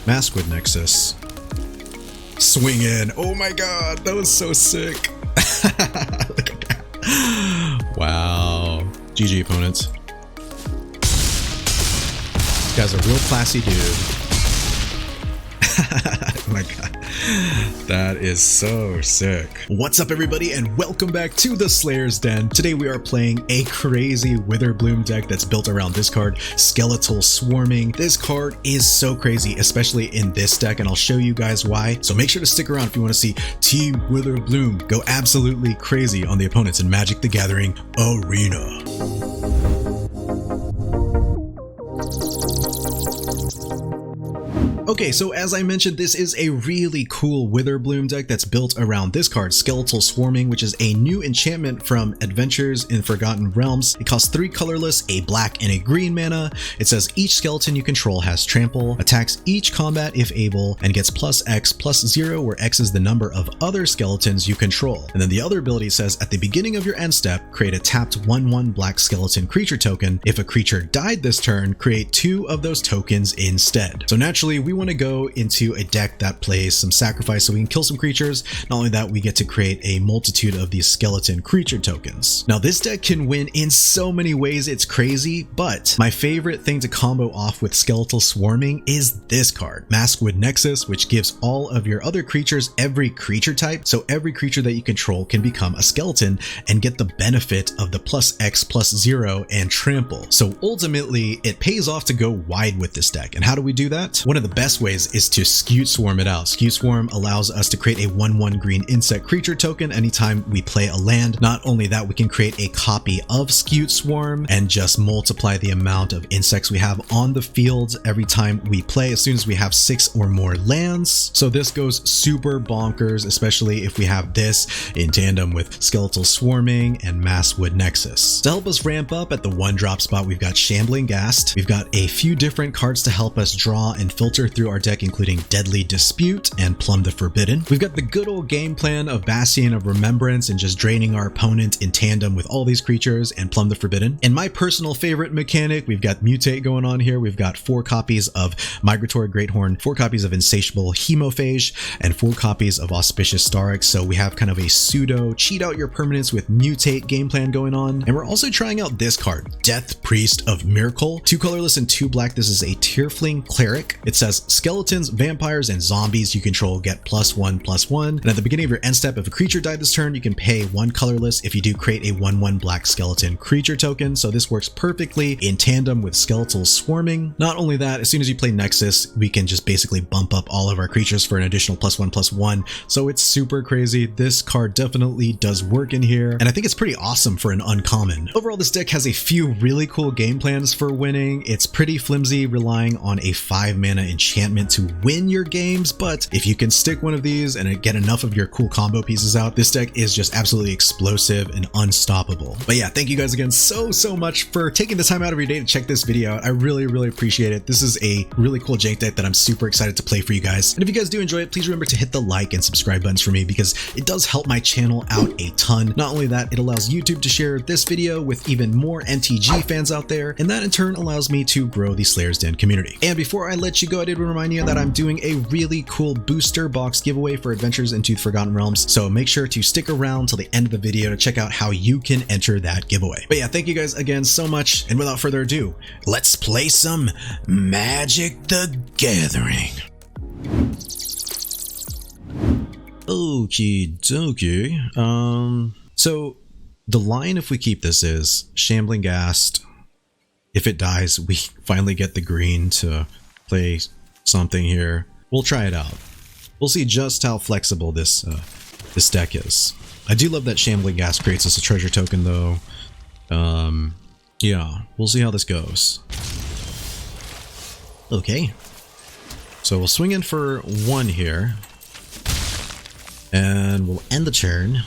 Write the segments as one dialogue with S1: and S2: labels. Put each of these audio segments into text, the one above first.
S1: Maskwood Nexus. Swing in. Oh my god, that was so sick. Look at that. Wow. GG opponents. This guy's a real classy dude. Oh my god. That is so sick. What's up everybody and welcome back to the Slayer's Den. Today we are playing a crazy Witherbloom deck that's built around this card, Skeletal Swarming. This card is so crazy, especially in this deck, and I'll show you guys why. So make sure to stick around if you want to see Team Witherbloom go absolutely crazy on the opponents in Magic the Gathering Arena. Okay, so as I mentioned, this is a really cool Witherbloom deck that's built around this card, Skeletal Swarming, which is a new enchantment from Adventures in Forgotten Realms. It costs 3 colorless, a black and a green mana. It says each skeleton you control has trample, attacks each combat if able, and gets +X/+0, where X is the number of other skeletons you control. And then the other ability says at the beginning of your end step, create a tapped 1/1 black skeleton creature token. If a creature died this turn, create 2 of those tokens instead. So naturally, we want to go into a deck that plays some sacrifice so we can kill some creatures. Not only that, we get to create a multitude of these skeleton creature tokens. Now this deck can win in so many ways, it's crazy, but my favorite thing to combo off with Skeletal Swarming is this card, Maskwood Nexus, which gives all of your other creatures every creature type, so every creature that you control can become a skeleton and get the benefit of the +X/+0 and trample. So ultimately it pays off to go wide with this deck. And how do we do that? One of the best ways is to Scute Swarm it out. Scute Swarm allows us to create a 1/1 green insect creature token anytime we play a land. Not only that, we can create a copy of Scute Swarm and just multiply the amount of insects we have on the field every time we play as soon as we have 6 or more lands. So this goes super bonkers, especially if we have this in tandem with Skeletal Swarming and Maskwood Nexus. To help us ramp up at the 1-drop spot, we've got Shambling Ghast. We've got a few different cards to help us draw and filter through our deck, including Deadly Dispute and Plumb the Forbidden. We've got the good old game plan of Bastion of Remembrance and just draining our opponent in tandem with all these creatures and Plumb the Forbidden. And my personal favorite mechanic, we've got Mutate going on here. We've got 4 copies of Migratory Greathorn, 4 copies of Insatiable Hemophage, and 4 copies of Auspicious Starrix. So we have kind of a pseudo cheat out your permanents with Mutate game plan going on. And we're also trying out this card, Death-Priest of Myrkul. 2 colorless and 2 black. This is a Tiefling Cleric. It says skeletons, vampires, and zombies you control get +1/+1. And at the beginning of your end step, if a creature died this turn, you can pay 1 colorless. If you do, create a 1/1 black skeleton creature token. So this works perfectly in tandem with Skeletal Swarming. Not only that, as soon as you play Nexus, we can just basically bump up all of our creatures for an additional +1/+1. So it's super crazy. This card definitely does work in here, and I think it's pretty awesome for an uncommon. Overall, this deck has a few really cool game plans for winning. It's pretty flimsy, relying on a 5-mana enchantment to win your games, but if you can stick one of these and get enough of your cool combo pieces out, this deck is just absolutely explosive and unstoppable. But yeah, thank you guys again so much for taking the time out of your day to check this video out. I really appreciate it. This is a really cool jank deck that I'm super excited to play for you guys. And if you guys do enjoy it, please remember to hit the like and subscribe buttons for me, because it does help my channel out a ton. Not only that, it allows YouTube to share this video with even more MTG fans out there, and that in turn allows me to grow the Slayer's Den community. And before I let you go, I did want to remind you that I'm doing a really cool booster box giveaway for Adventures into the Forgotten Realms, so make sure to stick around till the end of the video to check out how you can enter that giveaway. But yeah, thank you guys again so much, and without further ado, let's play some Magic the Gathering. Okie dokie. So the line, if we keep this, is Shambling Ghast. If it dies, we finally get the green to play something here. We'll try it out. We'll see just how flexible this this deck is. I do love that Shambling Ghast creates us a treasure token though. Yeah, we'll see how this goes. Okay. So we'll swing in for 1 here. And we'll end the turn. And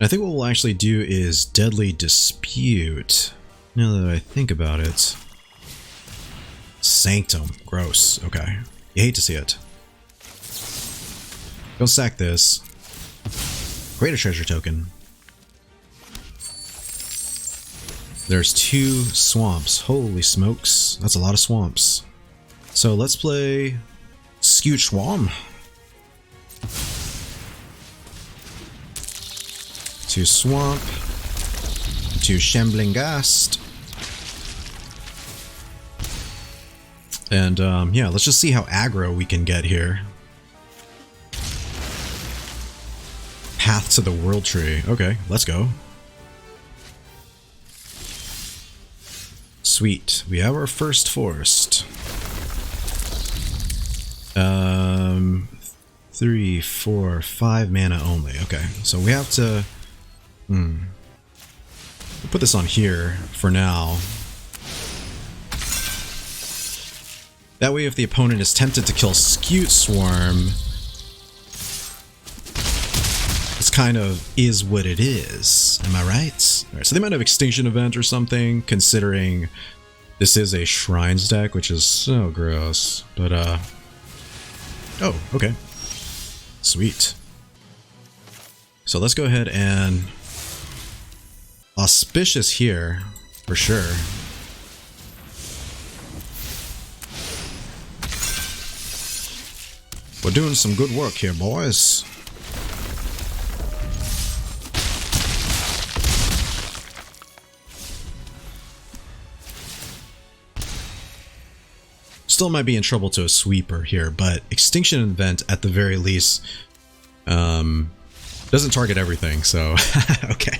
S1: I think what we'll actually do is Deadly Dispute. Now that I think about it. Sanctum. Gross. Okay. You hate to see it. Go sack this. Create a treasure token. There's 2 swamps. Holy smokes. That's a lot of swamps. So let's play Scute Swarm. 2 Swamp. 2 Shambling Ghast. And yeah, let's just see how aggro we can get here. Path to the World Tree. Okay, let's go. Sweet. We have our first forest. 3, 4, 5 mana only. Okay, so we have to we'll put this on here for now. That way if the opponent is tempted to kill Scute Swarm, it's kind of is what it is. Am I right? Alright, so they might have Extinction Event or something, considering this is a Shrines deck, which is so gross. But, oh, okay. Sweet. So let's go ahead and Auspicious here, for sure. We're doing some good work here, boys. Still might be in trouble to a sweeper here, but Extinction Event at the very least doesn't target everything, so okay.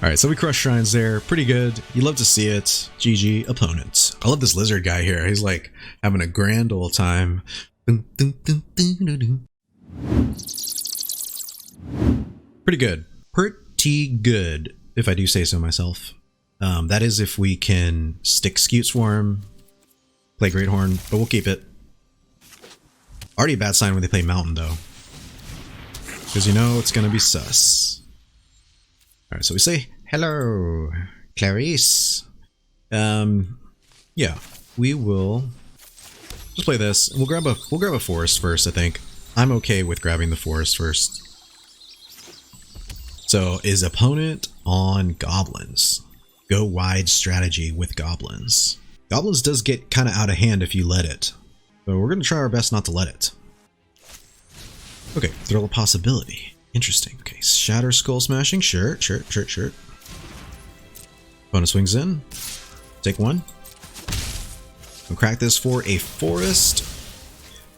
S1: Alright, so we crush shrines there. Pretty good. You love to see it. GG, opponent. I love this lizard guy here. He's like having a grand old time. Pretty good. Pretty good, if I do say so myself. That is if we can stick Scute Swarm, play Greathorn, but we'll keep it. Already a bad sign when they play Mountain, though. Because you know it's going to be sus. Alright, so we say, hello, Clarice. Yeah, we will just play this. We'll grab a forest first, I think. I'm okay with grabbing the forest first. So, is opponent on goblins? Go wide strategy with goblins. Goblins does get kind of out of hand if you let it. So we're going to try our best not to let it. Okay, throw a possibility. Interesting. Okay, Shatter Skull Smashing. Sure. Opponent swings in. Take 1. We'll crack this for a forest.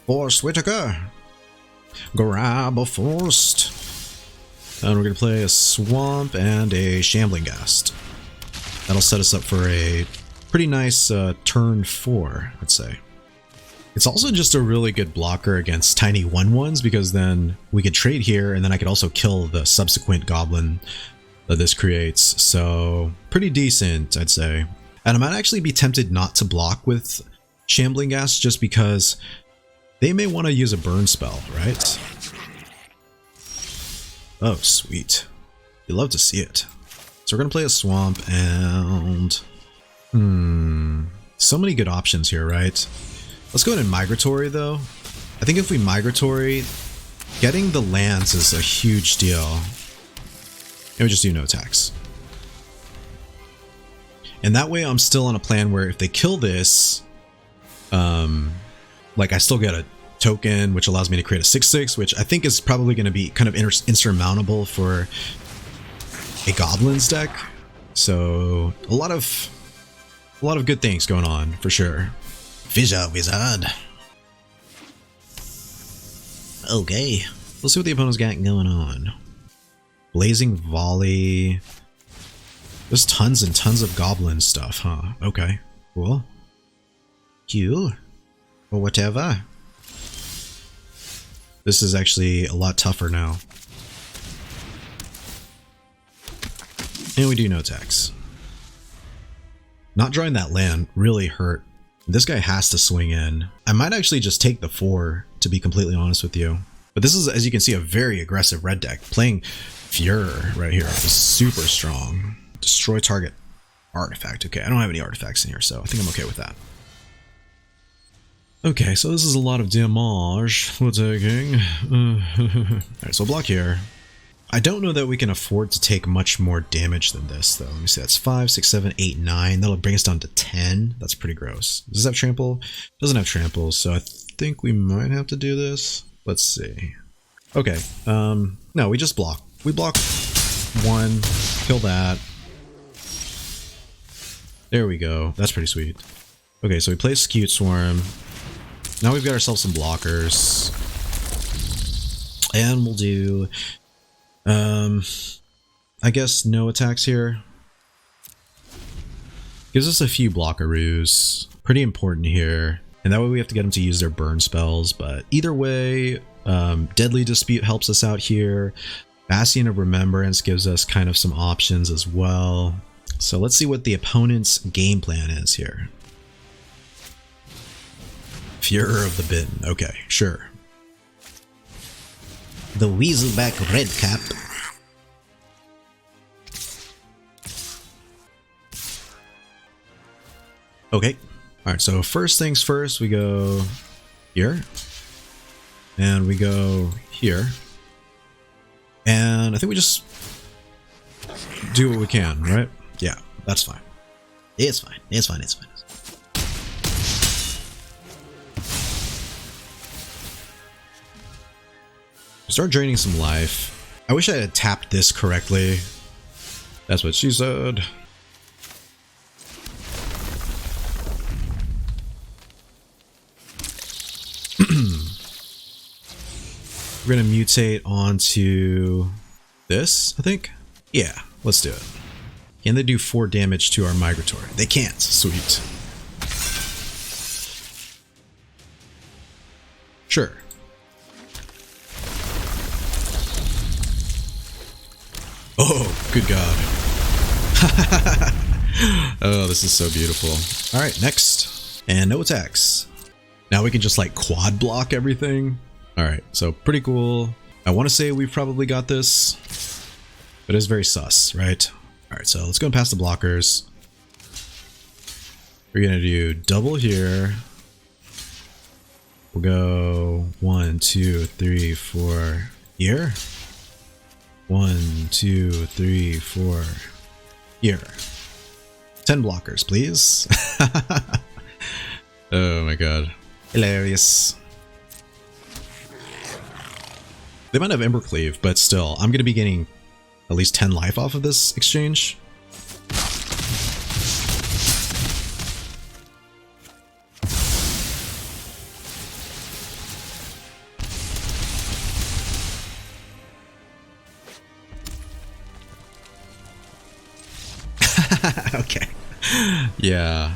S1: Forest Whitaker. Grab a forest. And we're going to play a swamp and a Shambling Ghast. That'll set us up for a pretty nice turn 4, I'd say. It's also just a really good blocker against tiny 1/1s, because then we could trade here and then I could also kill the subsequent goblin that this creates. So pretty decent, I'd say. And I might actually be tempted not to block with Shambling Ghast just because they may want to use a burn spell, right? Oh, sweet. You love to see it. So we're going to play a swamp and... so many good options here, right? Let's go ahead and Migratory, though. I think if we Migratory, getting the lands is a huge deal. And we just do no attacks. And that way I'm still on a plan where if they kill this, like I still get a token, which allows me to create a 6/6, which I think is probably going to be kind of insurmountable for a Goblins deck. So a lot of good things going on for sure. Wizard. Okay, let's see what the opponent's got going on. Blazing Volley. There's tons and tons of goblin stuff, huh? Okay, cool. Cool. Or whatever. This is actually a lot tougher now. And we do no attacks. Not drawing that land really hurt. This guy has to swing in. I might actually just take the 4, to be completely honest with you. But this is, as you can see, a very aggressive red deck. Playing Furor right here is super strong. Destroy target artifact. Okay, I don't have any artifacts in here, so I think I'm okay with that. Okay, so this is a lot of damage we're taking. Alright, so we'll block here. I don't know that we can afford to take much more damage than this, though. Let me see, that's 5, 6, 7, 8, 9. That'll bring us down to 10. That's pretty gross. Does this have trample? Doesn't have trample, so I think we might have to do this. Let's see. Okay, no, we just block. We block one, kill that. There we go. That's pretty sweet. Okay, so we play Scute Swarm. Now we've got ourselves some blockers. And we'll do, I guess no attacks here. Gives us a few blockaroos. Pretty important here. And that way we have to get them to use their burn spells. But either way, Deadly Dispute helps us out here. Bastion of Remembrance gives us kind of some options as well. So let's see what the opponent's game plan is here. Furor of the Bitten. Okay, sure. The Weaselback Redcap. Okay. Alright, so first things first, we go here. And we go here. And I think we just do what we can, right? Yeah, that's fine. It's fine. It's fine. It's fine. Start draining some life. I wish I had tapped this correctly. That's what she said. We're gonna mutate onto this, I think. Yeah, let's do it. Can they do 4 damage to our Migratory? They can't. Sweet. Sure. Oh, good God. Oh, this is so beautiful. All right, next. And no attacks. Now we can just like quad block everything. All right, so pretty cool. I want to say we've probably got this, but it's very sus, right? All right, so let's go past the blockers. We're gonna do double here. We'll go 1, 2, 3, 4 here. 1, 2, 3, 4 here. 10 blockers, please. Oh my God. Hilarious. They might have Embercleave, but still, I'm going to be getting at least 10 life off of this exchange. Okay. Yeah.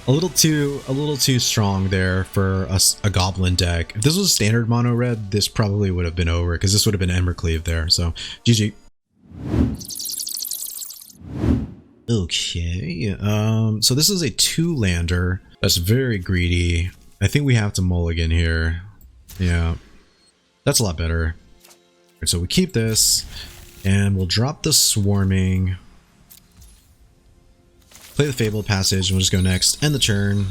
S1: A little too strong there for a goblin deck. If this was standard mono red, this probably would have been over because this would have been Embercleave there. So GG. Okay. So this is a 2-lander. That's very greedy. I think we have to mulligan here. Yeah. That's a lot better. Right, so we keep this and we'll drop the swarming. Play the Fabled Passage, and we'll just go next. End the turn.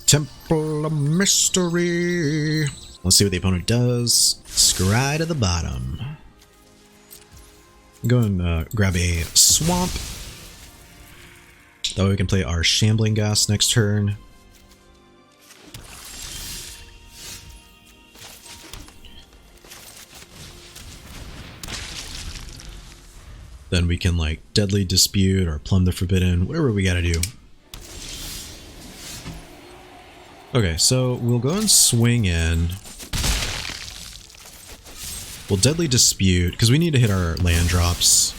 S1: Temple of Mystery. Let's see what the opponent does. Scry to the bottom. Go and grab a Swamp. That way we can play our Shambling Ghast next turn. Then we can like Deadly Dispute or Plumb the Forbidden, whatever we gotta do. Okay, so we'll go and swing in. We'll Deadly Dispute, because we need to hit our land drops.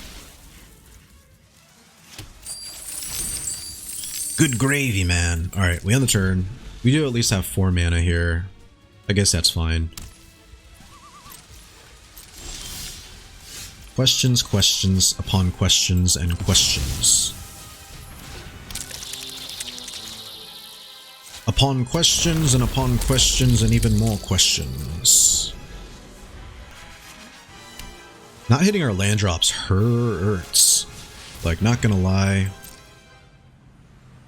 S1: Good gravy, man. Alright, we end the turn. We do at least have 4 mana here. I guess that's fine. Questions, questions, upon questions, and questions. Upon questions, and upon questions, and even more questions. Not hitting our land drops hurts. Like, not gonna lie.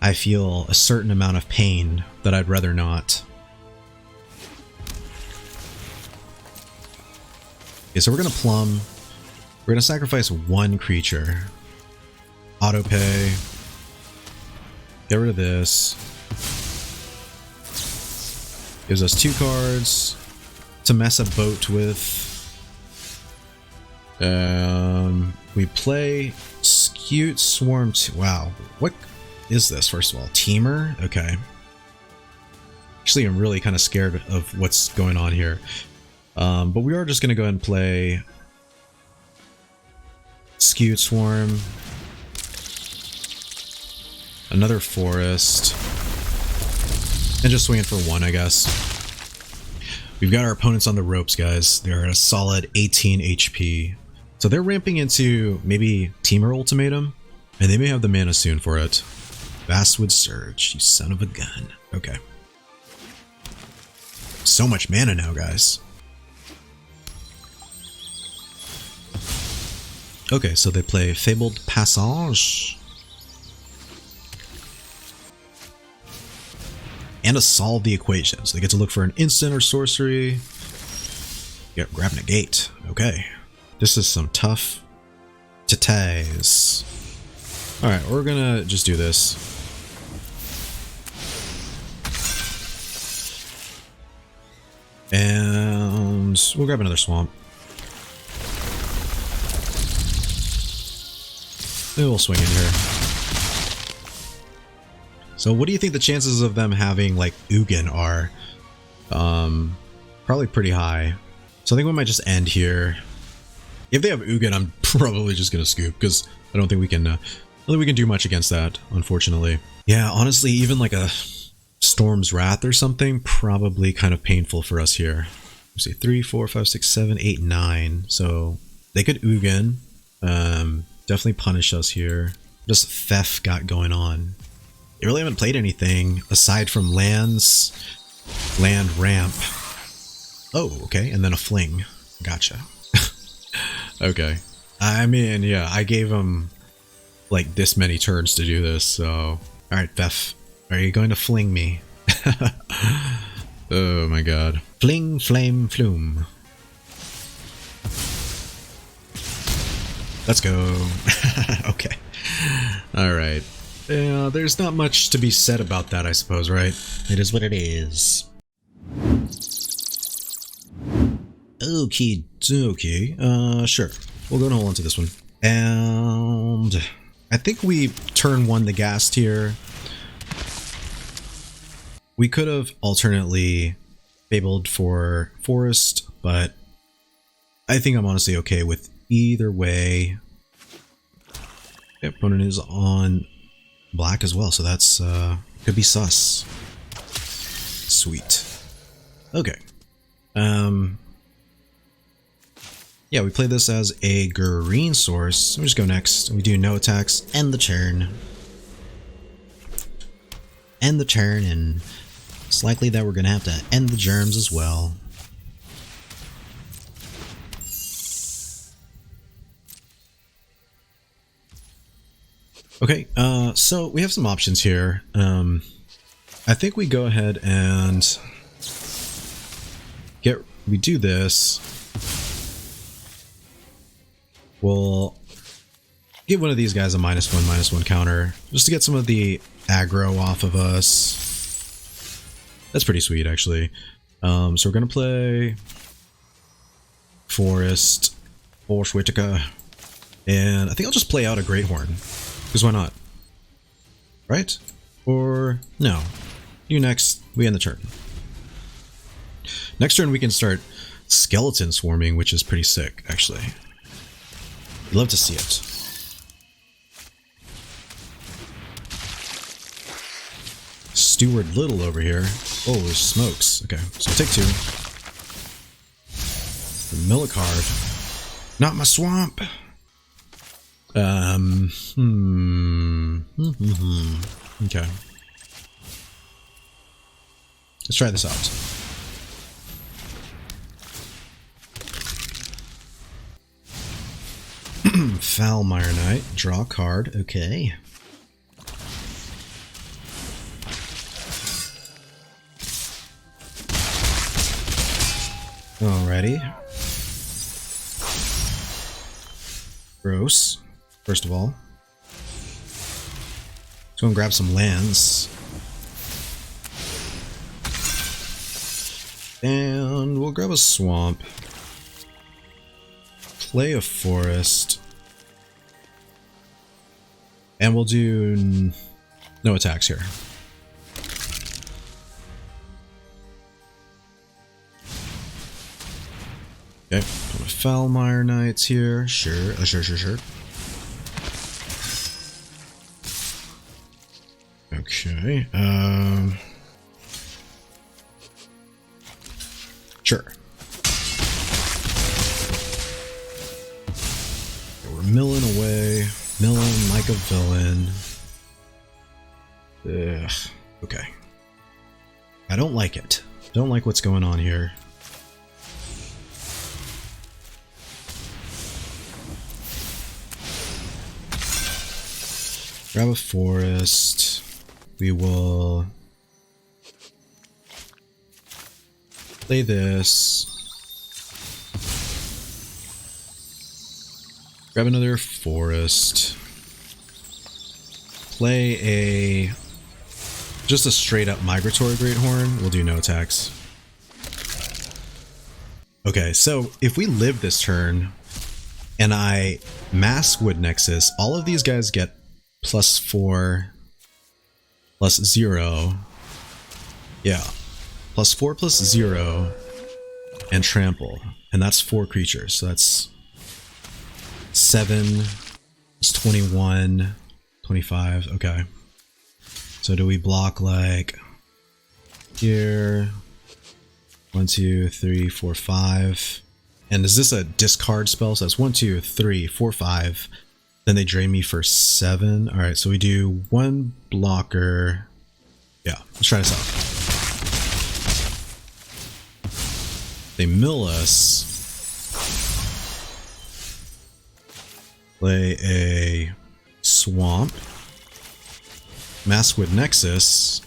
S1: I feel a certain amount of pain that I'd rather not. Okay, so we're gonna plumb. We're going to sacrifice 1 creature. Auto pay. Get rid of this. Gives us 2 cards to mess a boat with. We play Scute Swarm 2. Wow, what is this, first of all? Teamer? Okay. Actually, I'm really kind of scared of what's going on here. But we are just going to go ahead and play Scute Swarm. Another forest. And just swing it for 1, I guess. We've got our opponents on the ropes, guys. They're at a solid 18 HP. So they're ramping into maybe Teamer Ultimatum, and they may have the mana soon for it. Maskwood Surge, you son of a gun. Okay. So much mana now, guys. Okay, so they play Fabled Passage. And to solve the equation. So they get to look for an instant or sorcery. Yep, grab negate. Okay. This is some tough titties. Alright, we're gonna just do this. And we'll grab another swamp. Maybe we'll swing in here. So what do you think the chances of them having like Ugin are? Probably pretty high. So I think we might just end here. If they have Ugin, I'm probably just gonna scoop because I don't think we can do much against that, unfortunately. Yeah, honestly, even like a Storm's Wrath or something, probably kind of painful for us here. Let's see, 3, 4, 5, 6, 7, 8, 9. So they could Ugin. Definitely punish us here. Just theft got going on. They really haven't played anything aside from lands, land ramp. Oh, okay, and then a fling. Gotcha. Okay. I mean, yeah, I gave him like this many turns to do this, so... Alright, Beth, are you going to fling me? Oh my god. Fling, flame, flume. Let's go. Okay. Alright. Yeah, there's not much to be said about that, I suppose, right? It is what it is. Okay, sure. We'll go and hold on to this one. And I think we turn 1 the Ghast here. We could have alternately fabled for forest, but I think I'm honestly okay with either way. The opponent is on black as well, so that's could be sus. Sweet. Okay. Yeah, we play this as a green source. We just go next. We do no attacks. End the turn. End the turn, and it's likely that we're going to have to end the germs as well. Okay, so we have some options here. I think we go ahead and we do this. We'll give one of these guys a -1/-1 counter, just to get some of the aggro off of us. That's pretty sweet, actually. So we're gonna play Forest, Whitaker, and I think I'll just play out a Greathorn, because why not? Right? Or no? You next. We end the turn. Next turn we can start Skeleton Swarming, which is pretty sick, actually. Love to see it. Steward Little over here. Holy smokes. Okay, so take 2. Mill a card. Not my swamp. Okay. Let's try this out. Foul Mire Knight. Draw a card. Okay. Alrighty. Gross. First of all. Let's go and grab some lands. And we'll grab a swamp. Play a forest. And we'll do no attacks here. Okay, Foulmire Knights here. Sure. Okay, sure. Okay, we're milling away. Milling like a villain. Ugh. Okay. I don't like it. Don't like what's going on here. Grab a forest. We will play this. Grab another forest. Play just a straight up Migratory Greathorn. We'll do no attacks. Okay, so if we live this turn and I Maskwood Nexus, all of these guys get +4 +0. Yeah. +4 +0 and trample. And that's 4 creatures. So that's 7 + 21, 25. Okay. So do we block like here? 1, 2, 3, 4, 5. And is this a discard spell? So that's 1, 2, 3, 4, 5. Then they drain me for 7. Alright, so we do 1 blocker. Yeah, let's try this out. They mill us. Play a swamp. Maskwood Nexus.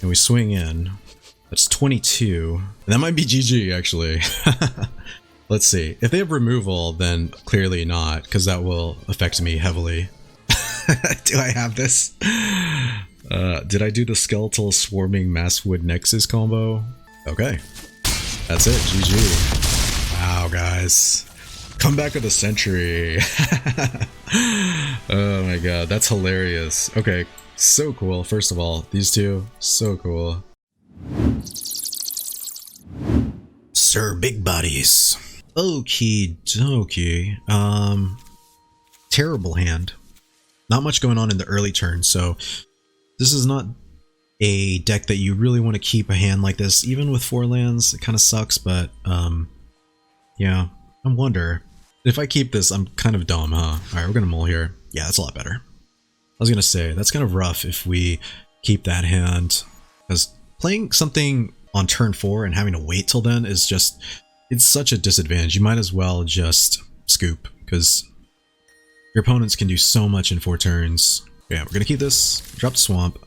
S1: And we swing in. That's 22. And that might be GG, actually. Let's see. If they have removal, then clearly not, because that will affect me heavily. Do I have this? Did I do the Skeletal Swarming Maskwood Nexus combo? Okay. That's it. GG. Wow, guys. Comeback of the century. Oh my god, that's hilarious. Okay, so cool. First of all, these two, so cool. Sir Big Bodies. Okie dokie. Terrible hand. Not much going on in the early turn, so this is not a deck that you really want to keep a hand like this. Even with 4 lands, it kind of sucks, but yeah, I wonder. If I keep this, I'm kind of dumb, huh? Alright, we're gonna mull here. Yeah, that's a lot better. I was gonna say, that's kind of rough if we keep that hand, because playing something on turn 4 and having to wait till then is just, it's such a disadvantage. You might as well just scoop, because your opponents can do so much in 4 turns. Yeah, we're gonna keep this, drop the swamp,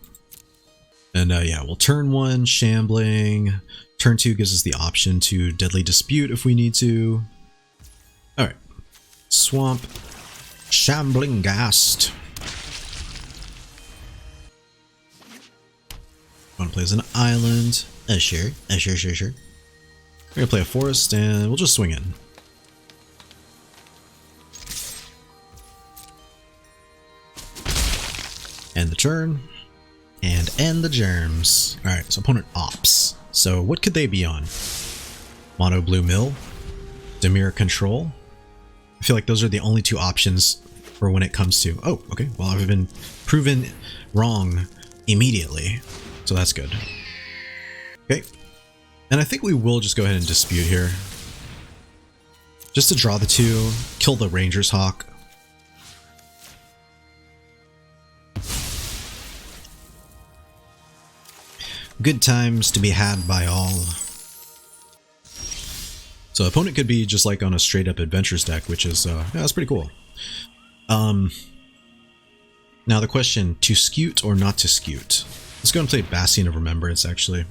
S1: and yeah, we'll turn 1 shambling, turn 2 gives us the option to deadly dispute if we need to. Alright, swamp, shambling ghast. Want to play as an island? Sure. We're gonna play a forest and we'll just swing in. End the turn. And end the germs. Alright, so opponent ops. So what could they be on? Mono blue mill? Dimir control? I feel like those are the only 2 options for when it comes to... Oh, okay. Well, I've been proven wrong immediately. So that's good. Okay. And I think we will just go ahead and dispute here. Just to draw the 2, kill the Ranger's Hawk. Good times to be had by all. So opponent could be just like on a straight up adventures deck, which is, yeah, that's pretty cool. Now the question, to Scute or not to Scute? Let's go and play Bastion of Remembrance, actually.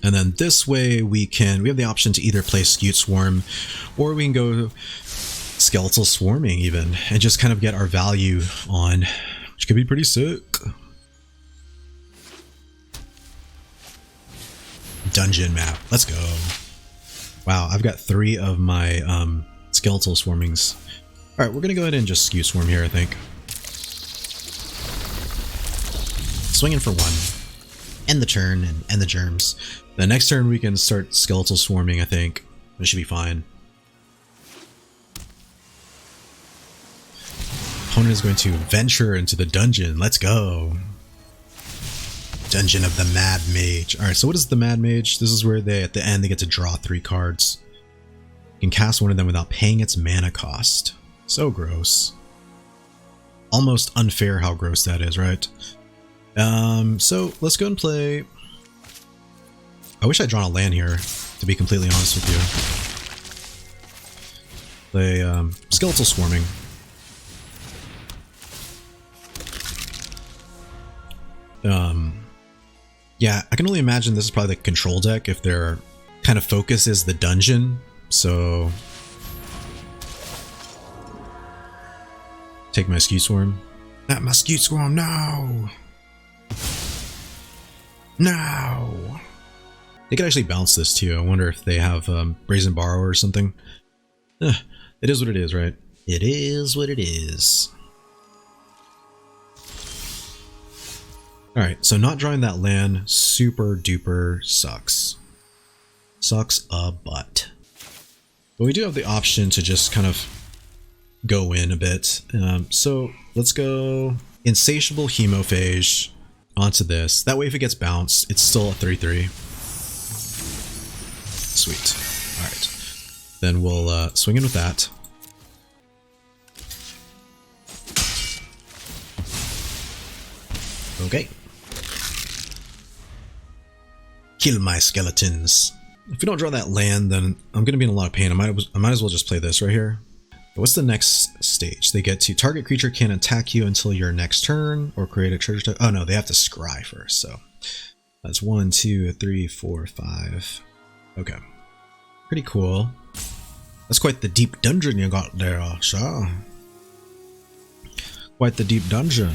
S1: And then this way we have the option to either play Scute Swarm, or we can go Skeletal Swarming even, and just kind of get our value on, which could be pretty sick. Dungeon map, let's go. Wow, I've got 3 of my Skeletal Swarmings. Alright, we're gonna go ahead and just Scute Swarm here, I think. Swinging for 1. End the turn and end the germs. The next turn we can start Skeletal Swarming, I think. It should be fine. Opponent is going to venture into the dungeon. Let's go. Dungeon of the Mad Mage. Alright, so what is the Mad Mage? This is where at the end they get to draw 3 cards. You can cast one of them without paying its mana cost. So gross. Almost unfair how gross that is, right? So let's go and play. I wish I'd drawn a land here, to be completely honest with you. Play Skeletal Swarming. Yeah, I can only imagine this is probably the control deck if their kind of focus is the dungeon, so take my Scute Swarm. Not my Scute Swarm, no! No! They could actually bounce this too. I wonder if they have Brazen Borrower or something. It is what it is, right? It is what it is. Alright, so not drawing that land super duper sucks. Sucks a butt. But we do have the option to just kind of go in a bit. So let's go Insatiable Hemophage onto this. That way if it gets bounced, it's still a 3/3. Sweet. Alright. Then we'll swing in with that. Okay. Kill my skeletons. If we don't draw that land, then I'm going to be in a lot of pain. I might as well just play this right here. What's the next stage? They get to target creature can't attack you until your next turn, or create a treasure. Oh no, they have to scry first. So that's 1, 2, 3, 4, 5. Okay, pretty cool. That's quite the deep dungeon you got there, Sha. Quite the deep dungeon.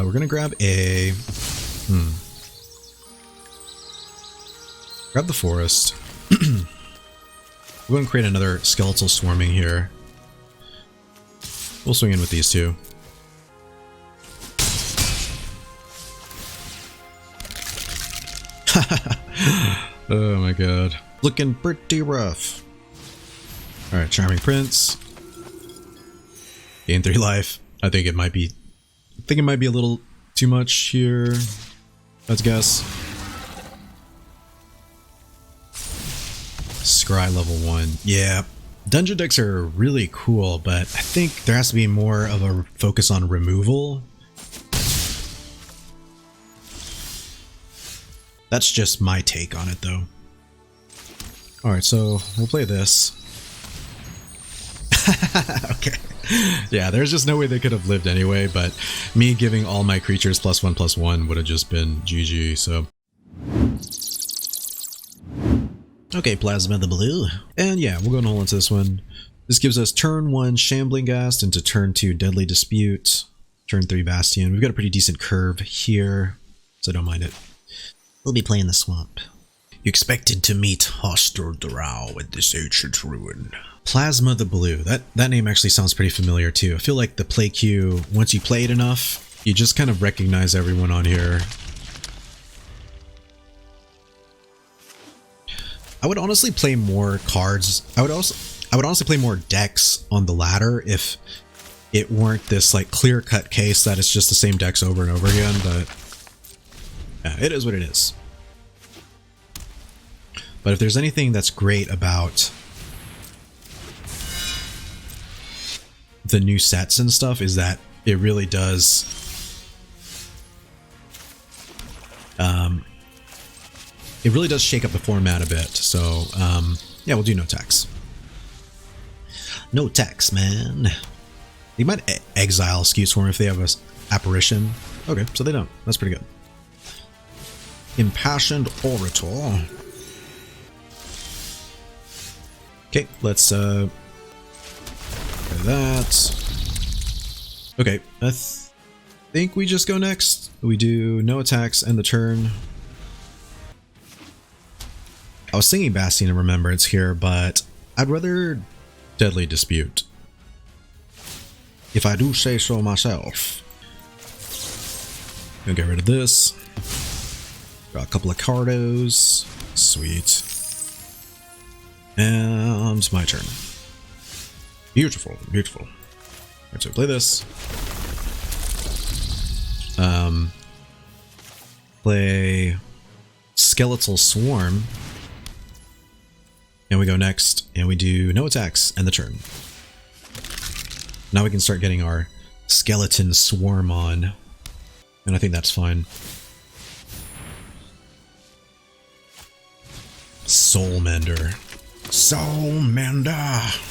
S1: We're gonna grab a grab the forest. We're going to create another Skeletal Swarming here. We'll swing in with these two. Oh my god. Looking pretty rough. Alright, Charming Prince. Gain 3 life. I think it might be a little too much here. Let's guess. Scry level 1. Yeah. Dungeon decks are really cool, but I think there has to be more of a focus on removal. That's just my take on it, though. Alright, so we'll play this. Okay. Yeah, there's just no way they could have lived anyway, but me giving all my creatures +1/+1 would have just been GG, so. Okay, Plasma the Blue. And yeah, we'll go and hold into this one. This gives us turn 1 Shambling Ghast into turn 2 Deadly Dispute, turn 3 Bastion. We've got a pretty decent curve here, so don't mind it. We'll be playing the swamp. You expected to meet hostile drow at this ancient ruin. Plasma the Blue. That name actually sounds pretty familiar too. I feel like the play queue, once you play it enough, you just kind of recognize everyone on here. I would honestly play more cards. I would honestly play more decks on the ladder if it weren't this like clear-cut case that it's just the same decks over and over again, but yeah, it is what it is. But if there's anything that's great about the new sets and stuff, is that it really does shake up the format a bit. So yeah, we'll do no tax. No tax, man. You might exile Scute Swarm if they have a apparition. Okay, so they don't. That's pretty good. Impassioned Orator. Okay, let's try that. Okay, I think we just go next. We do no attacks, end the turn. I was thinking Bastion of Remembrance here, but I'd rather Deadly Dispute, if I do say so myself. Gonna get rid of this. Got a couple of cardos. Sweet. And my turn. Beautiful, beautiful. Alright, so play this. Play Skeletal Swarm. And we go next, and we do no attacks, end the turn. Now we can start getting our Skeleton Swarm on. And I think that's fine. Soulmender. Soulmender!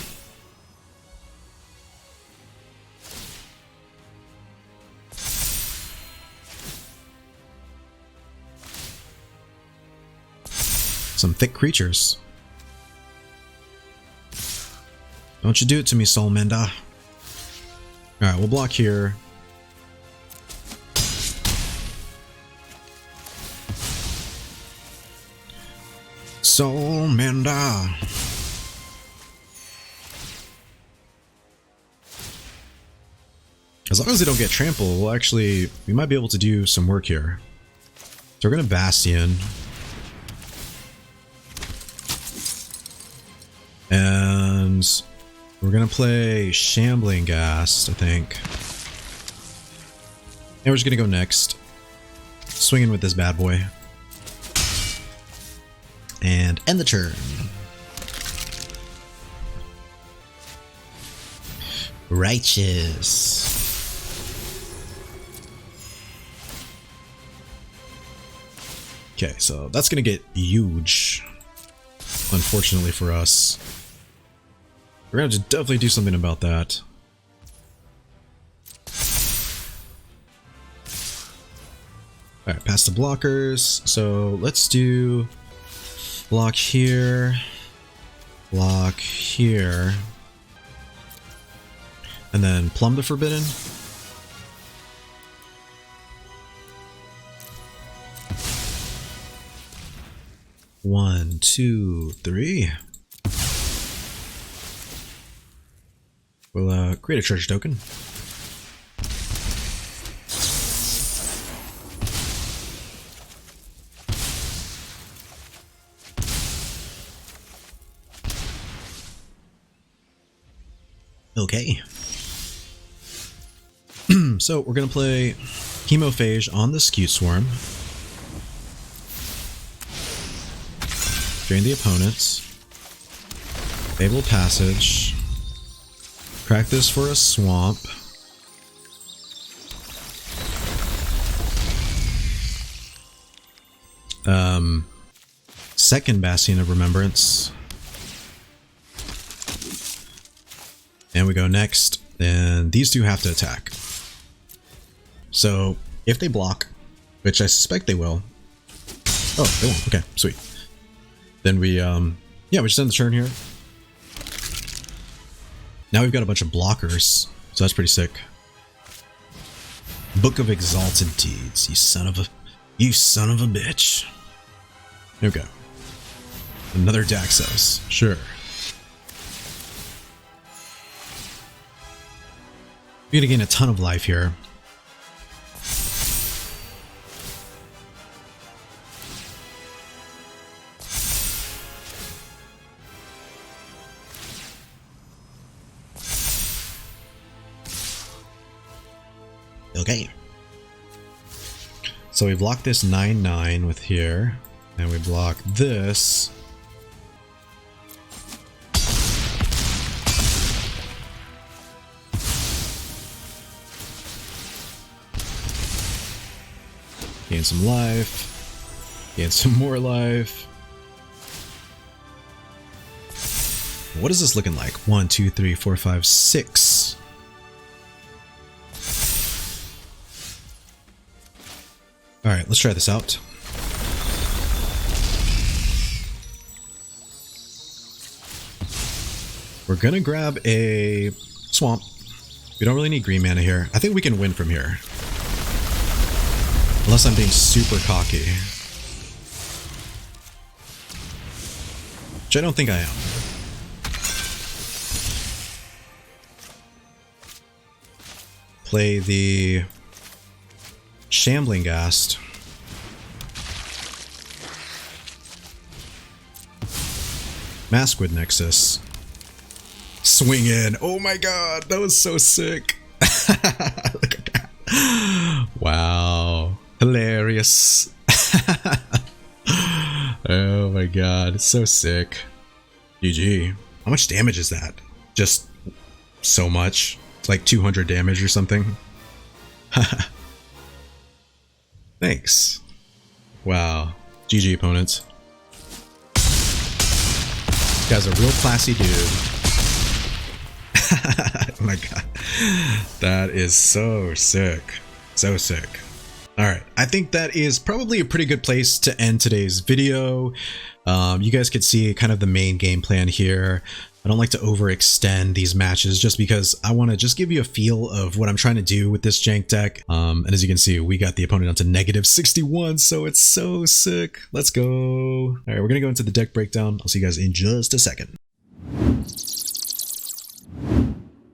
S1: Some thick creatures. Don't you do it to me, Soulmender. Alright, we'll block here. Soulmender. As long as they don't get trampled, we might be able to do some work here. So we're gonna Bastion. And we're gonna play Shambling Ghast, I think. And we're just gonna go next. Swinging with this bad boy. And end the turn. Righteous. Okay, so that's gonna get huge. Unfortunately for us. We're gonna have to definitely do something about that. Alright, past the blockers. So let's do block here, block here, and then Plumb the Forbidden. One, two, three. We'll create a treasure token. Okay. So we're gonna play Hemophage on the Scute Swarm. Drain the opponents. Fabled Passage. Crack this for a swamp. Second Bastion of Remembrance. And we go next, then these two have to attack. So if they block, which I suspect they will. Oh, they won't. Okay, sweet. Then we yeah, we just end the turn here. Now we've got a bunch of blockers, so that's pretty sick. Book of Exalted Deeds, you son of a bitch. Okay. Another Daxos, sure. We're gonna gain a ton of life here. Okay. So we block this 9/9 with here, and we block this. Gain some life. Gain some more life. What is this looking like? 1, 2, 3, 4, 5, 6. All right, let's try this out. We're gonna grab a swamp. We don't really need green mana here. I think we can win from here. Unless I'm being super cocky. Which I don't think I am. Play the Shambling Ghast. Maskwood Nexus. Swing in. Oh my god, that was so sick. Look at that. Wow. Hilarious. Oh my god, it's so sick. GG. How much damage is that? Just so much. It's like 200 damage or something. Thanks. Wow. GG, opponents. This guy's a real classy dude. Oh my god. That is so sick. So sick. Alright, I think that is probably a pretty good place to end today's video. You guys could see kind of the main game plan here. I don't like to overextend these matches just because I want to just give you a feel of what I'm trying to do with this jank deck. And as you can see, we got the opponent down to -61, so it's so sick. Let's go. All right, we're going to go into the deck breakdown. I'll see you guys in just a second.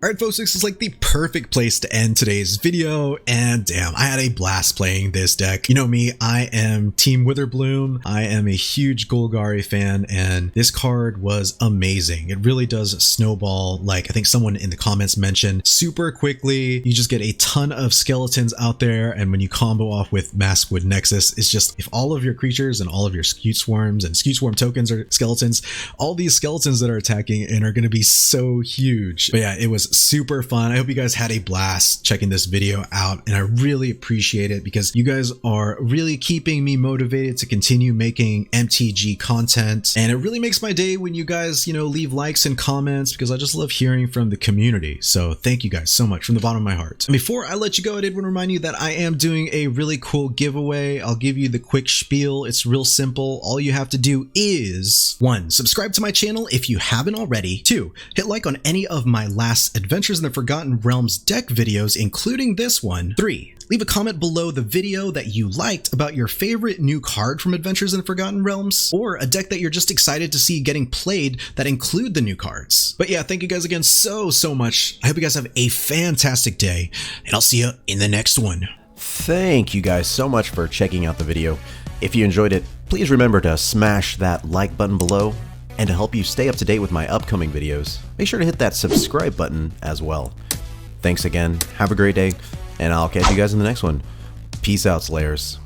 S1: Alright folks, this is like the perfect place to end today's video, and damn, I had a blast playing this deck. You know me, I am Team Witherbloom. I am a huge Golgari fan, and this card was amazing. It really does snowball, like I think someone in the comments mentioned, super quickly. You just get a ton of skeletons out there, and when you combo off with Maskwood Nexus, it's just, if all of your creatures and all of your Scute Swarms and Scute Swarm tokens are skeletons, all these skeletons that are attacking and are going to be so huge. But yeah, it was super fun. I hope you guys had a blast checking this video out, and I really appreciate it because you guys are really keeping me motivated to continue making MTG content, and it really makes my day when you guys, you know, leave likes and comments, because I just love hearing from the community. So thank you guys so much from the bottom of my heart. And before I let you go, I did want to remind you that I am doing a really cool giveaway. I'll give you the quick spiel. It's real simple. All you have to do is 1. Subscribe to my channel if you haven't already. 2. Hit like on any of my last Adventures in the Forgotten Realms deck videos, including this one. 3. Leave a comment below the video that you liked about your favorite new card from Adventures in the Forgotten Realms, or a deck that you're just excited to see getting played that include the new cards. But yeah, thank you guys again so much. I hope you guys have a fantastic day, and I'll see you in the next one.
S2: Thank you guys so much for checking out the video. If you enjoyed it, please remember to smash that like button below. And to help you stay up to date with my upcoming videos, make sure to hit that subscribe button as well. Thanks again, have a great day, and I'll catch you guys in the next one. Peace out, Slayers.